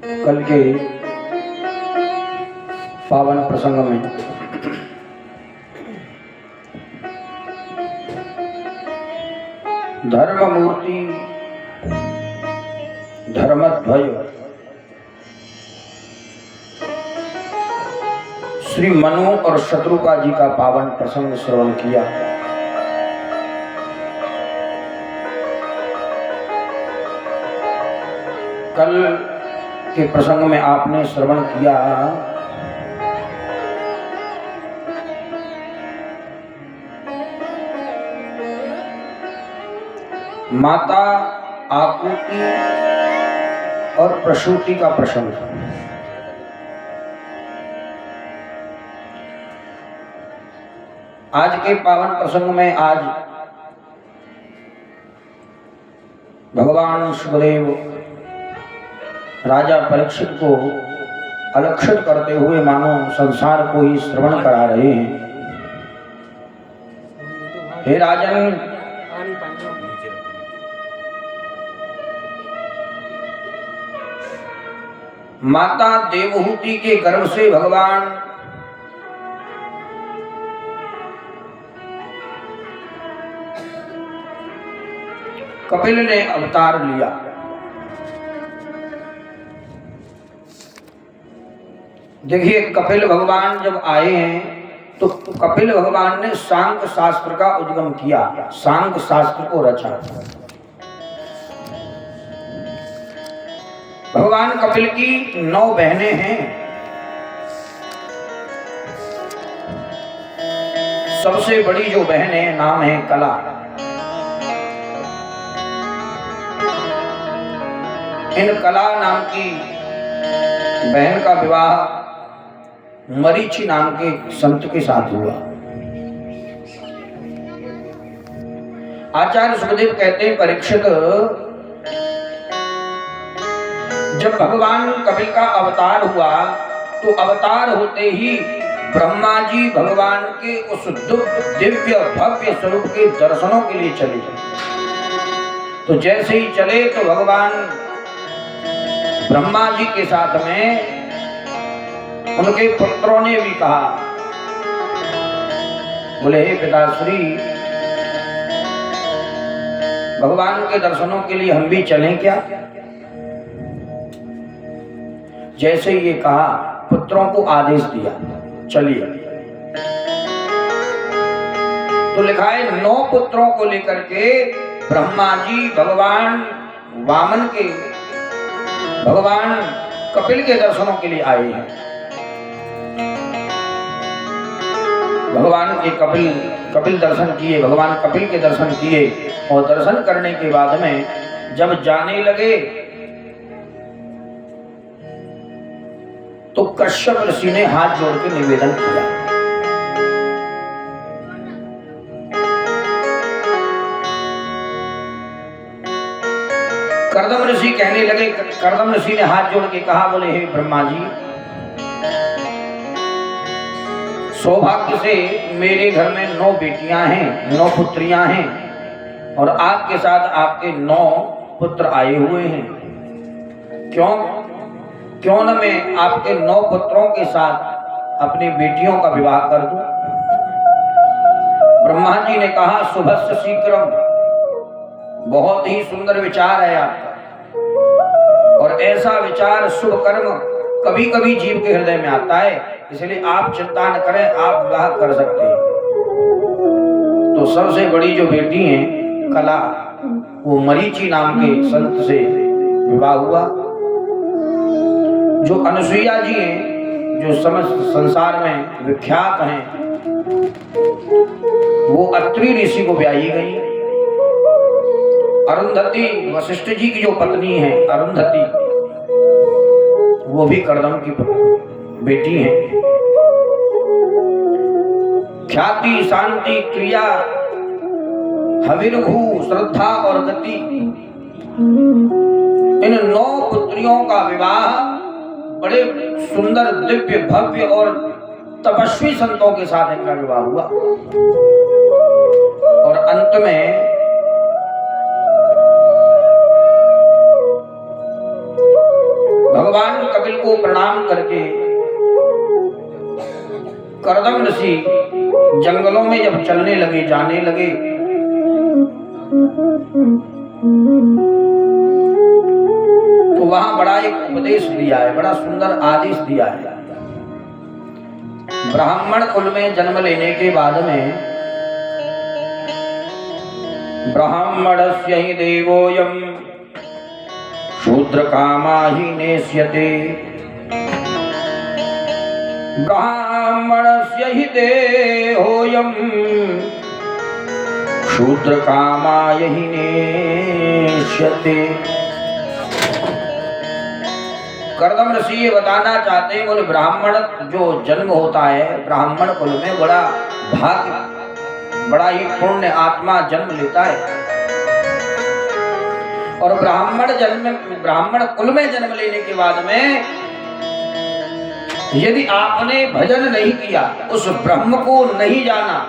कल के पावन प्रसंग में धर्ममूर्ति धर्मध्वज श्री मनु और शत्रुका जी का पावन प्रसंग श्रवण किया। कल के प्रसंग में आपने श्रवण किया माता आकुति और प्रसूति का प्रसंग। आज के पावन प्रसंग में आज भगवान सुखदेव राजा परीक्षित को अलक्षित करते हुए मानो संसार को ही श्रवण करा रहे हैं। हे राजन, माता देवहूति के गर्भ से भगवान कपिल ने अवतार लिया। देखिए, कपिल भगवान जब आए हैं तो कपिल भगवान ने सांख्य शास्त्र का उद्गम किया, सांख्य शास्त्र को रचा। भगवान कपिल की 9 बहनें हैं। सबसे बड़ी जो बहन है नाम है कला। इन कला नाम की बहन का विवाह मरीचि नाम के संत के साथ हुआ। आचार्य सुखदेव कहते हैं, परीक्षित, जब भगवान कपिल का अवतार हुआ तो अवतार होते ही ब्रह्मा जी भगवान के उस दिव्य भव्य स्वरूप के दर्शनों के लिए चले। तो जैसे ही चले तो भगवान ब्रह्मा जी के साथ में उनके पुत्रों ने भी कहा, बोले, हे पिताश्री, भगवान के दर्शनों के लिए हम भी चलें क्या? जैसे ये कहा, पुत्रों को आदेश दिया, चलिए। तो लिखा है 9 पुत्रों को लेकर के ब्रह्मा जी भगवान वामन के भगवान कपिल के दर्शनों के लिए आए हैं। भगवान के कपिल दर्शन किए, भगवान कपिल के दर्शन किए और दर्शन करने के बाद में जब जाने लगे तो कश्यप ऋषि ने हाथ जोड़ के निवेदन किया। कर्दम ऋषि कहने लगे, कर्दम ऋषि ने हाथ जोड़ के कहा, बोले, हे ब्रह्मा जी, सौभाग्य से मेरे घर में 9 बेटियां हैं, 9 पुत्रियां हैं और आपके साथ आपके 9 पुत्र आए हुए हैं। क्यों न मैं आपके 9 पुत्रों के साथ अपनी बेटियों का विवाह कर दूं? ब्रह्मा जी ने कहा, शुभस्य शीघ्रम, बहुत ही सुंदर विचार है आपका, और ऐसा विचार शुभ कर्म कभी कभी जीव के हृदय में आता है, इसलिए आप चिंता न करें, आप विवाह कर सकते हैं। तो सबसे बड़ी जो बेटी है कला, वो मरीचि नाम के संत से विवाह हुआ। जो अनुसुईया जी हैं, जो समस्त संसार में विख्यात हैं, वो अत्रि ऋषि को ब्याही गई। अरुंधति, वशिष्ठ जी की जो पत्नी है अरुंधति, वो भी कर्दम की बेटी है। ख्याति, शांति, क्रिया, हविर्भू, श्रद्धा और गति, इन 9 पुत्रियों का विवाह बड़े सुंदर दिव्य भव्य और तपस्वी संतों के साथ इनका विवाह हुआ। और अंत में भगवान कपिल को प्रणाम करके कर्दम ऋषि जंगलों में जब चलने लगे, जाने लगे, तो वहां बड़ा एक उपदेश दिया है, बड़ा सुंदर आदेश दिया है। ब्राह्मण कुल में जन्म लेने के बाद में ब्राह्मणस्य हि देवोऽयं शूद्रकामा हि नेष्यते। ब्राह्मणस्य हि देहोऽयं शूद्रकामाय हि नेष्यते। कर्दम ऋषि ये बताना चाहते हैं, बोले ब्राह्मण जो जन्म होता है ब्राह्मण कुल में, बड़ा भाग्य, बड़ा ही पुण्य आत्मा जन्म लेता है। और ब्राह्मण कुल में जन्म लेने के बाद में यदि आपने भजन नहीं किया, उस ब्रह्म को नहीं जाना,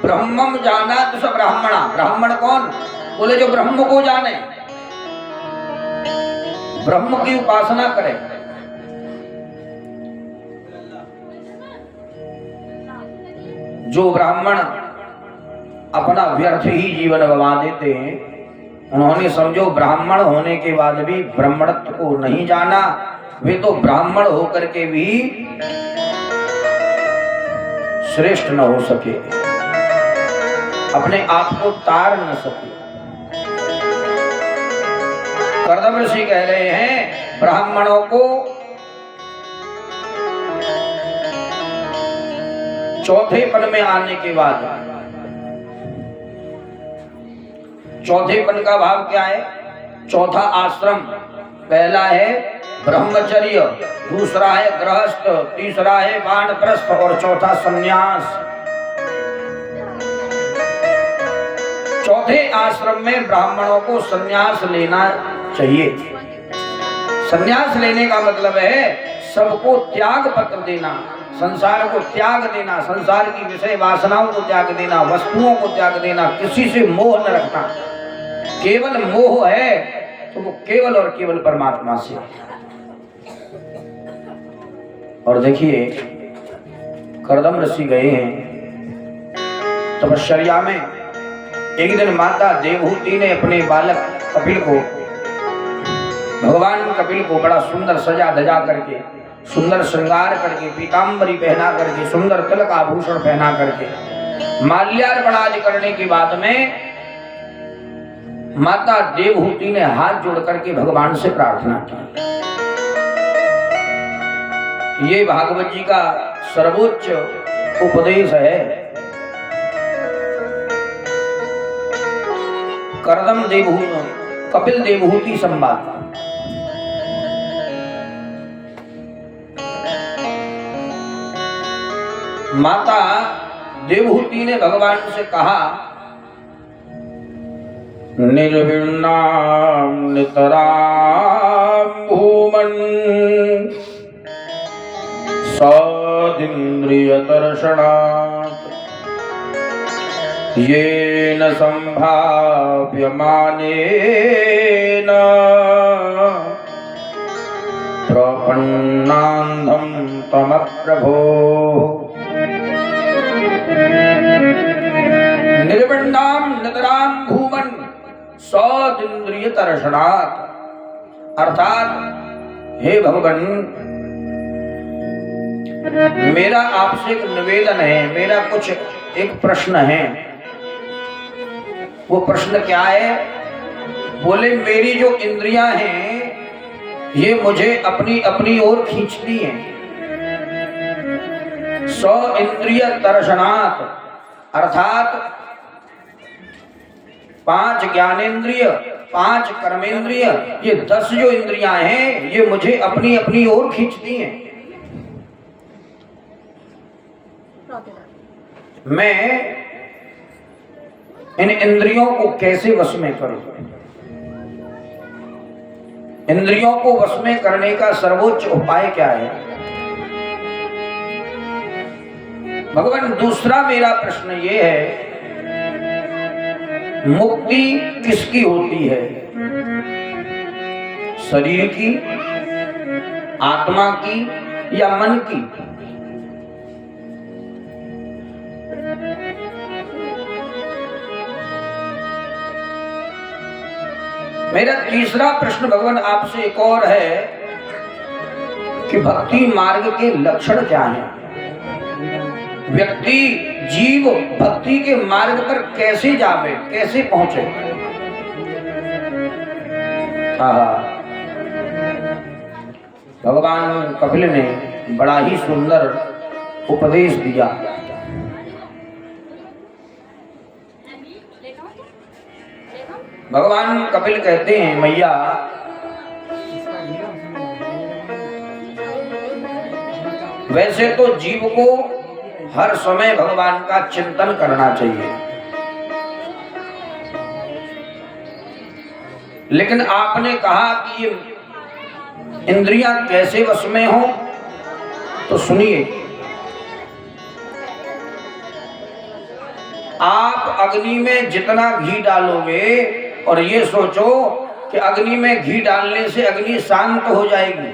ब्रह्मम जाना तो सब ब्राह्मणा। ब्राह्मण कौन? बोले जो ब्रह्म को जाने, ब्रह्म की उपासना करे। जो ब्राह्मण अपना व्यर्थ ही जीवन गवा देते हैं, उन्होंने समझो ब्राह्मण होने के बाद भी ब्राह्मणत्व को नहीं जाना, वे तो ब्राह्मण होकर के भी श्रेष्ठ न हो सके, अपने आप को तार न सके। कर्दम ऋषि कह रहे हैं ब्राह्मणों को चौथेपन में आने के बाद, चौथेपन का भाव क्या है? चौथा आश्रम, पहला है ब्रह्मचर्य, दूसरा है गृहस्थ, तीसरा है वानप्रस्थ और चौथा संन्यास। चौथे आश्रम में ब्राह्मणों को संन्यास लेना चाहिए। संन्यास लेने का मतलब है सबको त्याग पत्र देना, संसार को त्याग देना, संसार की विषय वासनाओं को त्याग देना, वस्तुओं को त्याग देना, किसी से मोह न रखना। केवल मोह है तो वो केवल और केवल परमात्मा से। और देखिए कर्दम ऋषि गए हैं तपश्चर्या में। एक दिन माता देवहूति ने अपने बालक कपिल को, भगवान कपिल को बड़ा सुंदर सजा धजा करके, सुंदर श्रृंगार करके, पीतांबरी पहना करके, सुंदर तिलक आभूषण पहना करके, माल्यार्पण आदि करने के बाद में माता देवहूति ने हाथ जोड़ करके भगवान से प्रार्थना की। ये भागवत जी का सर्वोच्च उपदेश है। कर्दम देवहूति कपिल देवहूति संवाद। माता देवहूति ने भगवान से कहा, निर्विण्णां नितरां भूमन् सदिन्द्रियदर्शनात् येन संभाव्यमानेन प्रपन्नान्धं तमप्रभो। निर्विण्णां नितरां भूमन् सदिन्द्रियदर्शनात्, अर्थात हे भगवान, मेरा आपसे एक निवेदन है, मेरा कुछ एक प्रश्न है। वो प्रश्न क्या है? बोले मेरी जो इंद्रियां हैं ये मुझे अपनी अपनी ओर खींचती हैं। सौ इंद्रिय दर्शनात्, अर्थात 5 ज्ञानेन्द्रिय, 5 कर्मेंद्रिय, ये 10 जो इंद्रियां हैं ये मुझे अपनी अपनी ओर खींचती हैं। मैं इन इंद्रियों को कैसे वश में करूं? इंद्रियों को वश में करने का सर्वोच्च उपाय क्या है? भगवान, दूसरा मेरा प्रश्न ये है, मुक्ति किसकी होती है? शरीर की आत्मा की या मन की? मेरा तीसरा प्रश्न भगवान आपसे एक और है कि भक्ति मार्ग के लक्षण क्या हैं? व्यक्ति जीव भक्ति के मार्ग पर कैसे जावे, कैसे पहुंचे? भगवान कपिल ने बड़ा ही सुंदर उपदेश दिया। भगवान कपिल कहते हैं, मैया वैसे तो जीव को हर समय भगवान का चिंतन करना चाहिए, लेकिन आपने कहा कि ये इंद्रियां कैसे वश में हो, तो सुनिए। आप अग्नि में जितना घी डालोगे और ये सोचो कि अग्नि में घी डालने से अग्नि शांत हो जाएगी,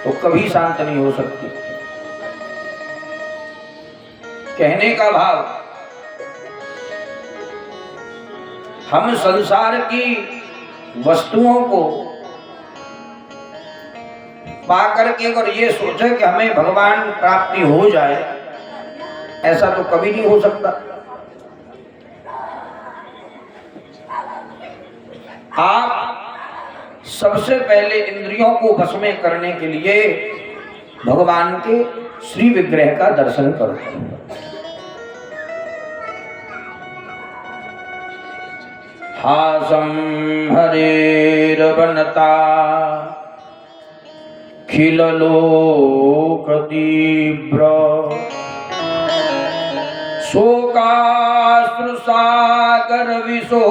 तो कभी शांत नहीं हो सकती। कहने का भाव, हम संसार की वस्तुओं को पाकर के अगर ये सोचे कि हमें भगवान प्राप्ति हो जाए, ऐसा तो कभी नहीं हो सकता। आप सबसे पहले इंद्रियों को वश में करने के लिए भगवान के श्री विग्रह का दर्शन करो। हासं हरेर्वनता खिल लोक तीव्र शोकाश्रु सागर विशो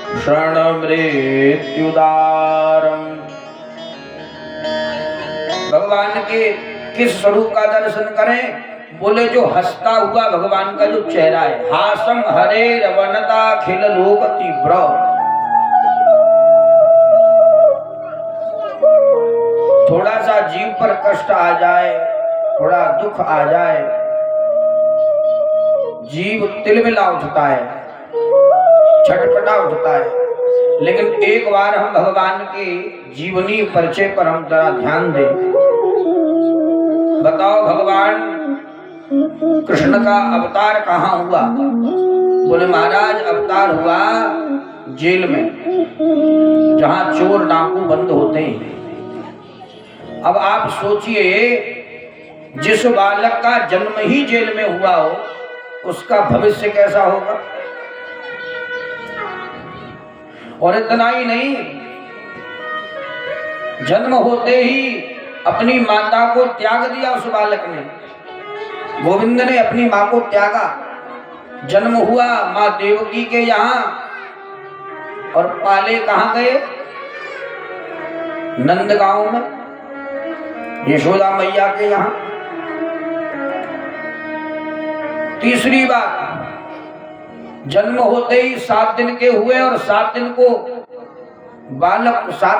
क्षण मृत्युदारम। भगवान के किस स्वरूप का दर्शन करें? बोले जो हंसता हुआ भगवान का जो चेहरा है। हासम हरे रवनता खिल लोक तीव्र। थोड़ा सा जीव पर कष्ट आ जाए, थोड़ा दुख आ जाए, जीव तिलमिला उठता है, छटपटा उठता है। लेकिन एक बार हम भगवान के जीवनी परिचय पर हम जरा ध्यान दें। बताओ भगवान कृष्ण का अवतार कहाँ हुआ? बोले महाराज अवतार हुआ जेल में, जहां चोर डाकू बंद होते हैं। अब आप सोचिए, जिस बालक का जन्म ही जेल में हुआ हो, उसका भविष्य कैसा होगा? और इतना ही नहीं, जन्म होते ही अपनी माता को त्याग दिया उस बालक ने। गोविंद ने अपनी मां को त्यागा। जन्म हुआ मां देवकी के यहां, और पाले कहां गए? नंदगांव में, यशोदा मैया के यहां। तीसरी बात, जन्म होते ही 7 दिन के हुए और 7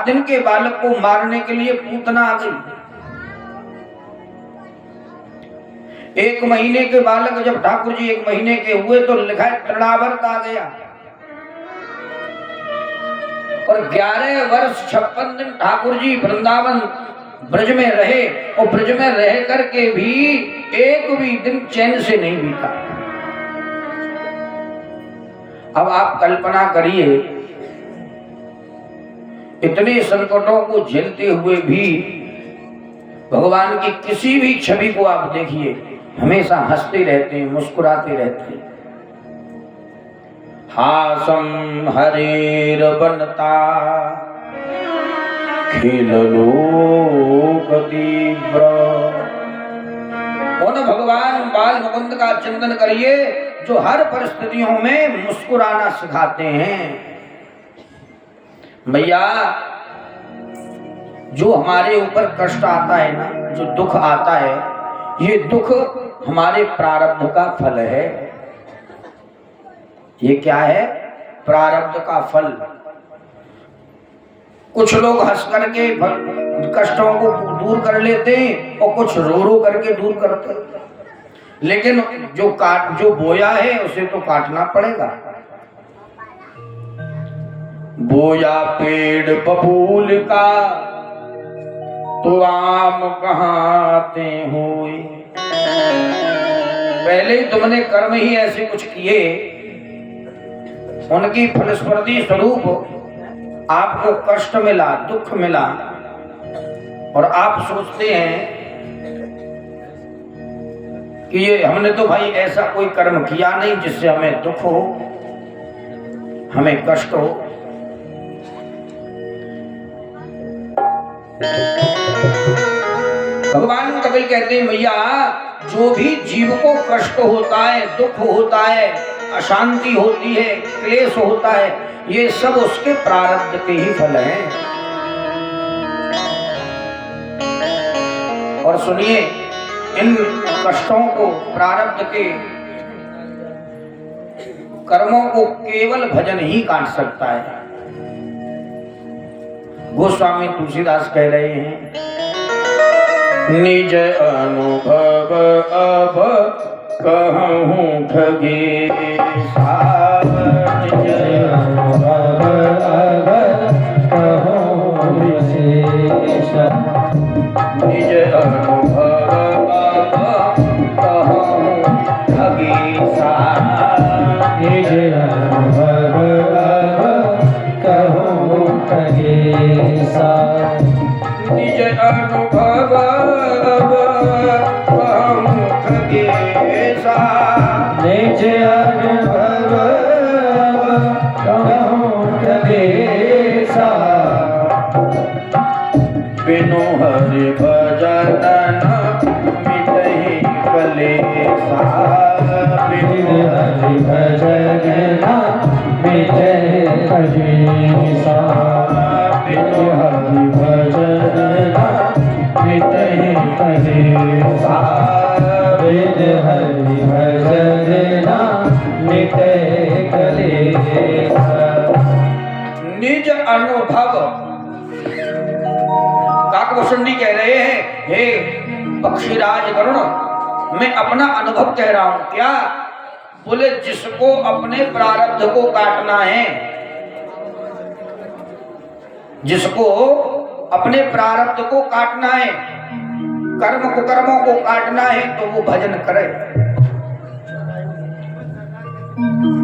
दिन के बालक को मारने के लिए पूतना आ गई। 1 महीने के बालक जब ठाकुर जी 1 महीने के हुए तो लिखा है तृणावर्त आ गया। और 11 वर्ष 56 दिन ठाकुर जी वृंदावन ब्रज में रहे, और ब्रज में रह करके भी एक भी दिन चैन से नहीं बीता। अब आप कल्पना करिए, इतने संकटों को झेलते हुए भी भगवान की किसी भी छवि को आप देखिए, हमेशा हंसते रहते हैं, मुस्कुराते रहते हैं। हासं हरेर्वनता खिल लोक तीव्र। उन भगवान बाल मुकुंद का चिंतन करिए जो हर परिस्थितियों में मुस्कुराना सिखाते हैं। मैया, जो हमारे ऊपर कष्ट आता है ना, जो दुख आता है, ये दुख हमारे प्रारब्ध का फल है। ये क्या है? प्रारब्ध का फल। कुछ लोग हंस करके कष्टों को दूर कर लेते हैं और कुछ रो रो करके दूर करते हैं। लेकिन जो बोया है उसे तो काटना पड़ेगा। बोया पेड़ बबूल का तो आम कहाँ आते हुए। पहले तुमने कर्म ही ऐसे कुछ किए, उनकी फलस्वृति स्वरूप आपको कष्ट मिला, दुख मिला, और आप सोचते हैं कि ये हमने तो भाई ऐसा कोई कर्म किया नहीं जिससे हमें दुख हो, हमें कष्ट हो। भगवान कपिल कहते हैं भैया जो भी जीव को कष्ट होता है, दुख होता है, अशांति होती है, क्लेश होता है, ये सब उसके प्रारब्ध के ही फल हैं। और सुनिए, इन कष्टों को, प्रारब्ध के कर्मों को केवल भजन ही काट सकता है। गोस्वामी तुलसीदास कह रहे हैं, निज अनुभव अब कहूँ खगेशा, निज अनुभव अब कहूँ विशेषा, निज अनुभव अब कहूँ खगेशा, निज अनुभव अब कहूँ खगेशा, निज अनुभव अब कहूँ खगेशा, निज अनुभव कहूँ खगेशा, बिनु हरि भजन मिटहि कलेशा, बिनु हरि भजन मिटहि कलेशा, बिनु हरि भजन मिटहि कलेशा, बिनु हरि भजन मिटहि कलेशा। निज अनुभव, काकभूषण जी कह रहे हैं, हे पक्षीराज गरुण, मैं अपना अनुभव कह रहा हूं। क्या? बोले जिसको अपने प्रारब्ध को काटना है, जिसको अपने प्रारब्ध को काटना है, कर्मों को काटना है, तो वो भजन करे।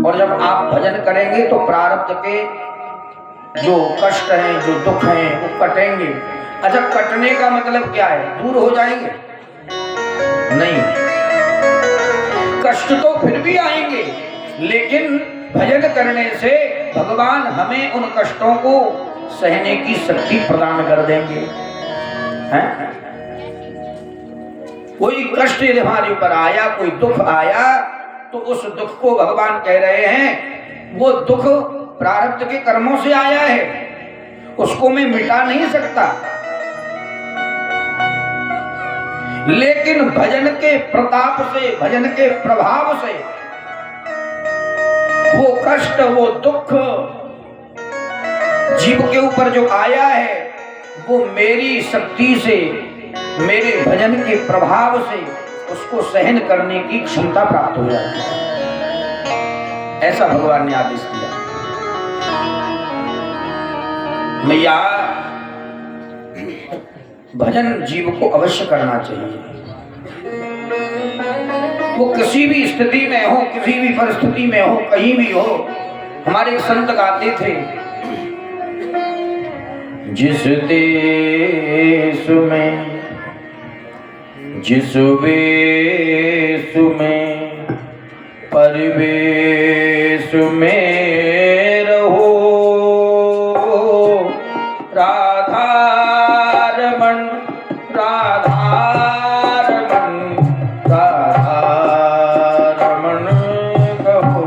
और जब आप भजन करेंगे तो प्रारब्ध के जो कष्ट हैं, जो दुख हैं, वो कटेंगे। अच्छा, कटने का मतलब क्या है? दूर हो जाएंगे? नहीं, कष्ट तो फिर भी आएंगे, लेकिन भजन करने से भगवान हमें उन कष्टों को सहने की शक्ति प्रदान कर देंगे। हैं? कोई कष्ट यदि हमारे ऊपर आया, कोई दुख आया, तो उस दुख को भगवान कह रहे हैं वो दुख प्रारब्ध के कर्मों से आया है, उसको मैं मिटा नहीं सकता। लेकिन भजन के प्रताप से, भजन के प्रभाव से वो कष्ट, वो दुख जीव के ऊपर जो आया है, वो मेरी शक्ति से, मेरे भजन के प्रभाव से उसको सहन करने की क्षमता प्राप्त हो जाती है। ऐसा भगवान ने आदेश दिया। मैया, भजन जीव को अवश्य करना चाहिए। वो किसी भी स्थिति में हो, किसी भी परिस्थिति में हो, कहीं भी हो। हमारे संत गाते थे, जिस देश में, जिस वेश में, परिवेश में रहो, राधा रमन, राधा रमन, राधा रमन कहो।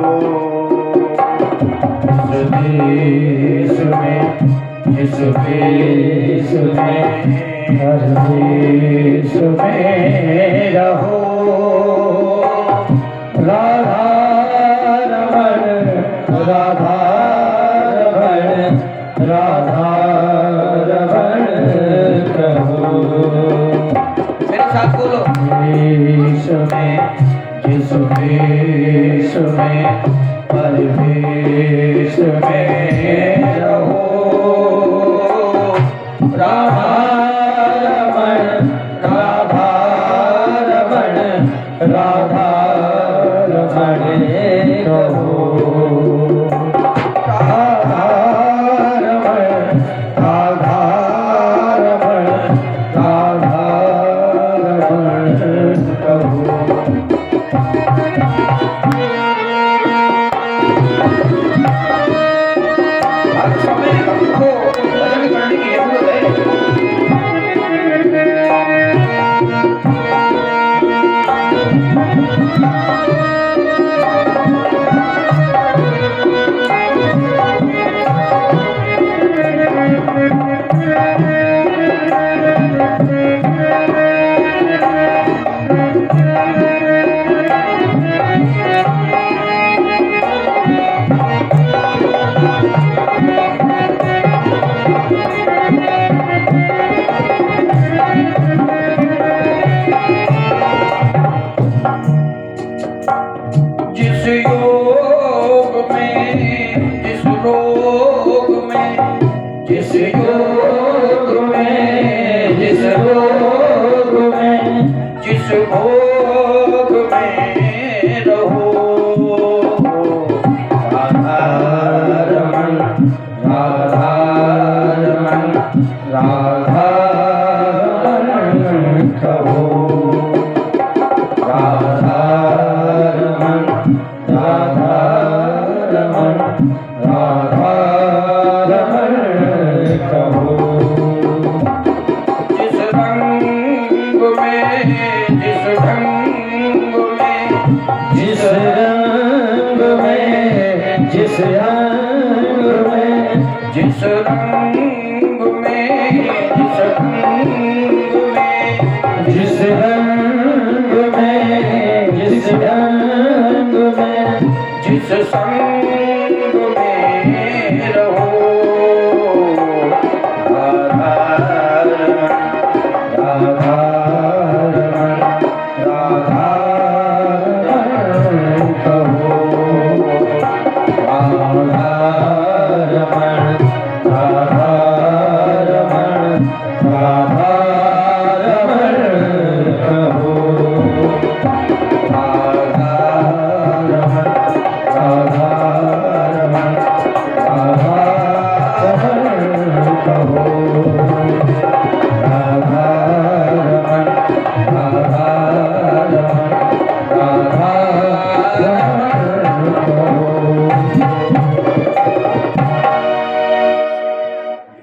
जिस देश में, जिस वेश में, हर देश में रहो, राधा रमन, राधा रमन, राधा परिवेश में रहो राधा रमण राधा रमण राधा रमण रहो राधा रमण राधा रमण राधा रमण रहो। हर समय हमको भजन करने की जरूरत है। जिस योग में जिस रोग में जिस योग में जिस रोग में जिस भोग में रहो राधा रमण राधा रमण राधा रमण कहो राधा रमण राधा रमण राधा रमण कहो। जिस रंग में जिस ढंग में जिस रंग में जिस रंग में जिस रंग में जिस ढंग में जिस रंग में जिस ढंग में जिस संग में रहो राधा रमण राधा रमण राधा रमण कहो राधा रमण राधा रमण राधा रमण कहो राधा रमण राधा रमण राधा रमण कहो।